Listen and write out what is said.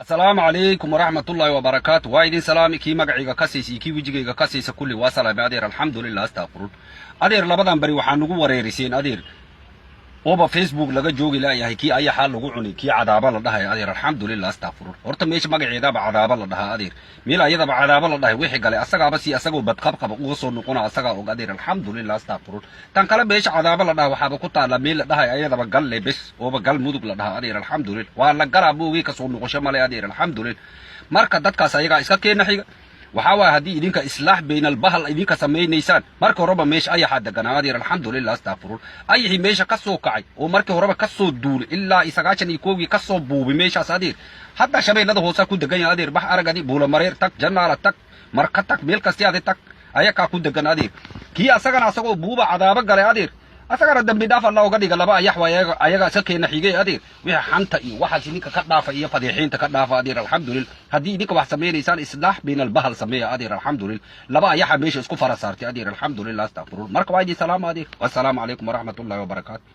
السلام عليكم ورحمة الله وبركاته. وايدين سلامي كي مقعيقا كاسيسي كي وجيقا كاسيسا كل واسلا بأدير الحمد لله استغفرون. أدير لبدان بري وحان نقو وريرسين أدير اوبا فيسبوك لغا جوغي لا يهي كي اي حال لغو عني كي عذابا لدها أدير الحمد لله استغفرون. horta meesha magaceeda ba cadaaba la dhahaa adeer meel ayada ba cadaaba la dhahay wixii galay asaga ba si asagoo badqabqaba uga soo noqona asaga oo adeer alxamdulillah astaghfirun tan kale meesha cadaaba la dhahaa waxa ku taala meel la dhahay ayada ba gal lebes oo ba gal mudug la dhahaa adeer alxamdulillah waa la galaa buugi ka soo noqosho male adeer alxamdulillah marka dadkaas ayaga iska keenna xiga waxa waa hadii idinka islaax baynal bahal idinka sameeynaysan marka horeba meesha ay xad deganaa adeer alxamdulillah astaghfirun ayhi meesha ka soo kacay oo markii horeba ka soo duul ilaa isagaashan iyo koogi ka soo buubi meeshaas adeer hadda shabeellada hoose ku degan yahay adeer bax aragadi buula mareer tag jannaala tag marka tag meel kasta aad tag ayaka ku degan adeer kii asagana asagoo buuba cadaaba galay adeer asagana dambi dhaaf Allah uga dhiga laba ayax ayaga sakeena xigay adeer wixii xanta iyo waxa sininka ka dhaafa iyo fadixiinta ka dhaafa adeer alxamdulillah hadii idinka wax sameeynaysan islaax baynal bahal sameeya adeer alxamdulillah laba ayaxa meesha isku farasaartay adeer alxamdulillah astaghfirun marka waa salaam adeer wassalaamu alaykum wa rahmatullahi wa barakatuh.